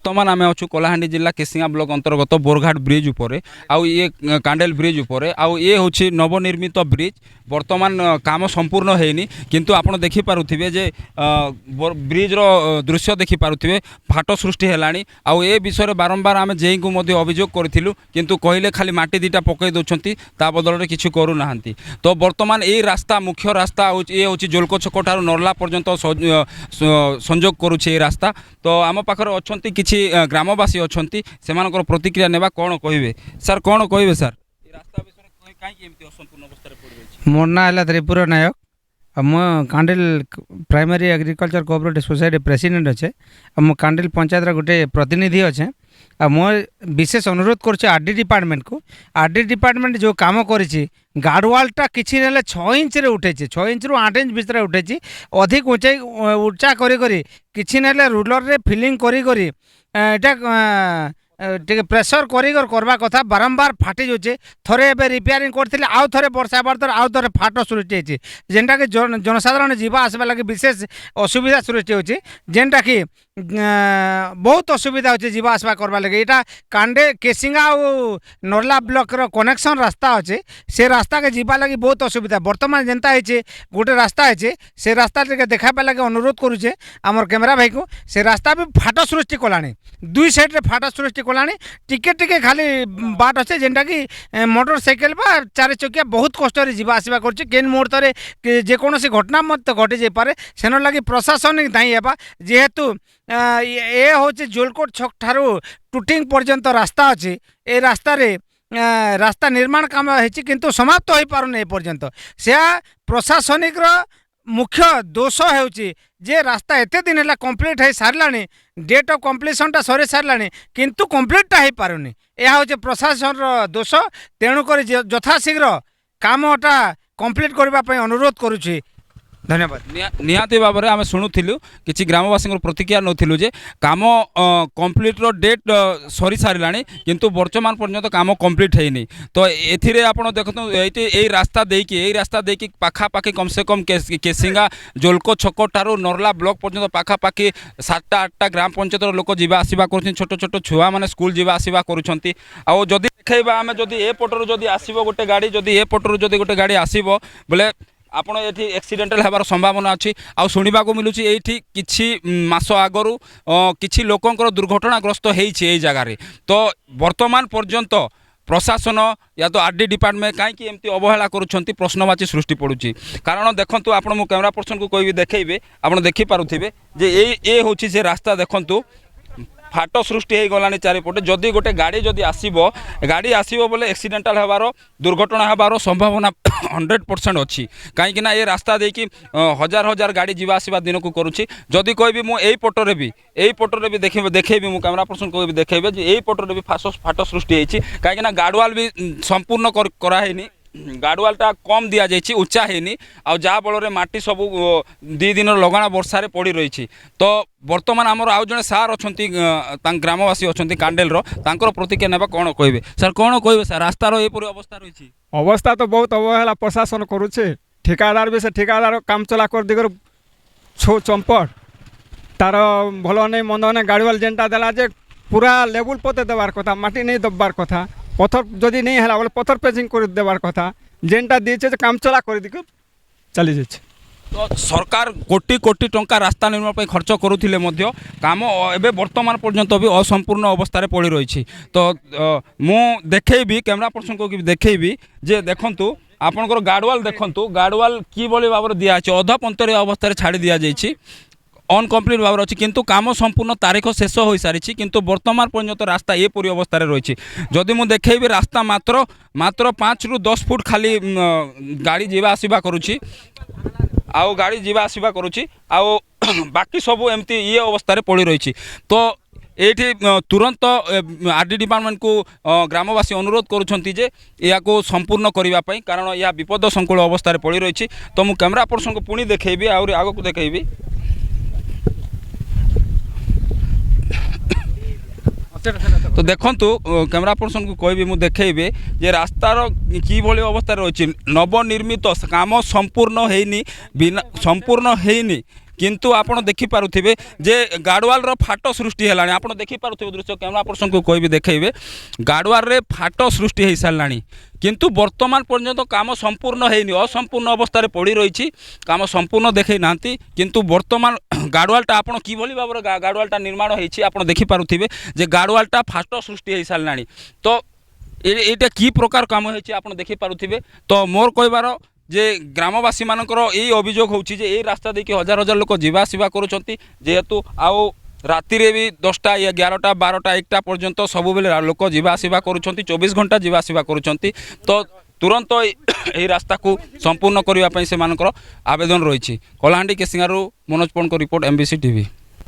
बर्तमान आम अच्छु कलाहांडी जिला केसिंगा ब्लॉक अंतर्गत बोरघाट ब्रिज उपरे आउ ये कांडेल ब्रिज उपरे आउ ये होछि नवनिर्मित ब्रिज बर्तमान काम संपूर्ण हैनी किंतु आपण देखि पारुथिबे जे ब्रिज रो दृश्य देखि पारुथिबे फाट सृष्टि हेलानी आउ ए विषय बारंबार आम जेई को मध्य अभियोग करथिलु किंतु कहले खाली माटी दीटा पकई दोछंती ता बदल रे किछु करू नाहंती। तो बर्तमान ए रास्ता मुख्य रास्ता ये होछि जोलको छक ठारू नरला पर्यंत संजोग करूछि ए रास्ता। तो आम पाखरे अछंती किछि ग्रामवासी अछंती सेमानकर प्रतिक्रिया नेबा कोन कहिबे सर कोन कहिबे सर ए रास्ता विषय काई एमती असंपूर्ण अवस्था रे पड़ि छै। मोर ना है त्रिपुरा नायक मो Kandel primary agriculture cooperative society president अच्छे मो कांडेल पंचायत गोटे प्रतिनिधि अच्छे आ मो विशेष अनुरोध कर आरडी डिपार्टमेंट को आरडी डिपार्टमेंट जो काम करी गार्डवालटा किसी ना 6 इंच रे उठे 6 इंच रु 8 इंच भितर उठे अधिक ऊंचाई उच्चा करी किसी ना रूलर रे फिलिंग करी टे प्रेसर कर करवा कथा बारंबार फाटी जाऊे थरे एबे रिपेयरिंग करथिले आउ थरे वर्षा बार आउ थरे फाट सृष्टि होती जेनटा कि जनसाधारण जीवा आसवा लगे विशेष असुविधा सृष्टि होती जेनटा कि बहुत असुविधा होचे जीवा आसवा करवा लगे। यहाँ कांडे केसिंगा और नरला ब्लॉक रो कनेक्शन रास्ता अच्छे से रास्ता के जीवा लगी बहुत असुविधा बर्तमान जेनता है गोटे रास्ता है से रास्ता देखापा लगे अनुरोध करुचे आमर कैमेरा भाई को से रास्ता भी फाट सृष्टि कलानी दुई साइड रे फाट सृष्टि कलानी टिके खाली बाट अच्छे जेनटा कि मोटरसाइकेल बा 4 चकिया बहुत कष्ट जीवा आसवा कर केन मुहूर्त जेकोसी घटना मत घटी जापे सेन लगी प्रशासनिक दायी है जेहेतु ये हूँ जोलकोट छक ठारू टूटिंग पर्यंत रास्ता अच्छी ए रास्ता रे रास्ता निर्माण काम होती किंतु समाप्त हो पारुनी पर्यंत से प्रशासनिक मुख्य दोष होउची जे रास्ता एते दिन है कंप्लीट हो सारानी डेट ऑफ कंप्लीशन सरी सारानी किंतु कंप्लीटा हो पारुनी यह हूँ प्रशासन दोष तेणुक यथाशीघ्र कामटा कंप्लीट करने अनुरोध करुच्ची। धन्यवाद। निहाती भाव में आम शुणुलु कि ग्रामवासी प्रतिक्रिया नौलु जे काम कंप्लीट रो डेट सरी सारा किंतु वर्तमान पर्यंत काम कंप्लीट है तो एथिरे आपण देखो ये रास्ता देकी पाखापाखि कम से कम केसिंगा जोलको छक ठारू नरला ब्लॉक पर्यंत पाखापाखि 7टा 8टा ग्राम पंचायत लोक जीवा आसवा कर छोट छोट छुआ मैंने स्कूल जीवा आसवा करुँच आउ जदि देखा आम जदि ए पटरू जदि आसब गोटे गाड़ी जदि ए पटरू जदि गोटे गाड़ी आसब बोले आपण ये एक्सीडेंटल होबार संभावना अच्छी आउ शुणा मिलूँ ये किसी मास आगु किसी लोकंर दुर्घटनाग्रस्त होई जगार तो वर्तमान पर्यंत प्रशासन या तो आरडी डिपार्टमेंट कहीं एमती अवहेला करुँच प्रश्नवाची सृष्टि पड़ुची। कारण देखूँ आप कैमरा पर्सन को कह देखेबे आप देखिपे ये हूँ से रास्ता देखूँ फाट सृष्टि हो गलानी चारिपटे जदि गोटे गाड़ी जदि आसब बोले एक्सीडेंटल होबार दुर्घटना होबार संभावना 100% अच्छी कहीं ये रास्ता देकी हजार हजार गाड़ी जीवा आसवा दिन को करुँची जदि कहबी मुझे पटरे भी देखेबी मु कैमरा पर्सन को देखेबे यही पटरे भी फाट सृष्टि होती कहीं गार्डवाल भी संपूर्ण करानी गार्डवालटा कम दि जाइए उच्चा है आ जहाँ बल माटी सब 2 दिन लगाण वर्षा पड़ी रही तो बर्तमान आमर आउ जड़े सार अच्छा ग्रामवासी अच्छा कांडेल प्रतिक्रिया नेबा कौन कहे सर कौन कहे सर रास्तार यहपरी अवस्था रही अवस्था तो बहुत अवहेला प्रशासन करुचे ठिकादार भी से ठिकादार काम चला कर दिगर छो चंपट तार भल नहीं मंद नहीं गाड़ीवाल जेनटा देला जे पूरा लेवल पते देवार कथा माटी नहीं दबार कथा पथर जदि नहीं है बोले पथर पेजिंग कर देवार कथा जेनटा दीचे काम चला कर दी चली जाए तो सरकार कोटी कोटी टंका रास्ता निर्माण पर खर्च करुले काम एवं वर्तमान पर्यंत भी असंपूर्ण अवस्था पड़ी रही तो मु देखेबी कैमरा पर्सन को देखेबी जे देखंतु आपनकर गार्डवाल देखंतु गार्डवाल कि भाव में दिखाई अधा पंतरी अवस्था छाड़ी दि जाइए अनकम्प्लीट भाव अच्छी किंतु काम संपूर्ण तारीख शेष हो सारी किंतु वर्तमान पर्यंत रास्ता ये पूरी अवस्था रही जदि मुझे देखेबी रास्ता मात्र 5 ରୁ 10 फुट खाली गाड़ी जीवा आसवा करुँची आउ गाड़ी जीवा आसवा करुँची आउ बाकी सब एमती ये अवस्था पड़ी रही तो ये तुरंत आरडी डिपार्टमेंट को ग्रामवासी अनुरोध करुँच या संपूर्ण करने कारण यह विपद संकुल अवस्था पड़ी रही तो मुझे कैमरा पर्सन को पुणी देखेबी आउरी आग को देखेबी तो देखंतु कैमरा पर्सन को कहबी मु देखेबे जे रास्तार कि भली अवस्था रही नवनिर्मित काम संपूर्ण हेनी बिना संपूर्ण हेनी কিন্তু ଆପଣ ଦେଖିପାରୁଥିବେ ଯେ ଗାଡ଼ୱାଲର ଫାଟ ସୃଷ୍ଟି ହେଲାଣି। ଆପଣ ଦେଖିପାରୁଥିବେ ଦୃଶ୍ୟ, କ୍ୟାମେରା ପର୍ସନକୁ କହିବି ଦେଖେଇବେ, ଗାଡ଼ୱାଲରେ ଫାଟ ସୃଷ୍ଟି ହୋଇସାରିଲାଣି କିନ୍ତୁ ବର୍ତ୍ତମାନ ପର୍ଯ୍ୟନ୍ତ କାମ ସମ୍ପୂର୍ଣ୍ଣ ହେଇନି, ଅସମ୍ପୂର୍ଣ୍ଣ ଅବସ୍ଥାରେ ପଡ଼ି ରହିଛି, କାମ ସମ୍ପୂର୍ଣ୍ଣ ଦେଖେଇ ନାହାନ୍ତି। କିନ୍ତୁ ବର୍ତ୍ତମାନ ଗାଡ଼ୱାଲଟା ଆପଣ କିଭଳି ଭାବରେ ଗାଡ଼ୱାଲଟା ନିର୍ମାଣ ହେଇଛି ଆପଣ ଦେଖିପାରୁଥିବେ ଯେ ଗାଡ଼ୱାଲଟା ଫାଟ ସୃଷ୍ଟି ହୋଇସାରିଲାଣି। ତ এইটা কি প্রকার কাম হয়েছে আপনার দেখিপারে। তো মোর কইবার যে গ্রামবাসী মানকর এই অভিযোগ হচ্ছে যে এই রাস্তা দিয়ে হাজার হাজার লোক যা আসা করছেন, যেহেতু আউ রাতে বি 10টা 11টা 12টা 1টা পর্যন্ত সবুলে লোক যা আসা করছেন, 24 ঘন্টা যা আসা করছেন। তো তুরন্ত এই রাস্তাকে সম্পূর্ণ করা সে আবেদন রয়েছে। কলাহান্ডি কেসিঙ্গারু মনোজ পণক রিপোর্ট, MBC TV।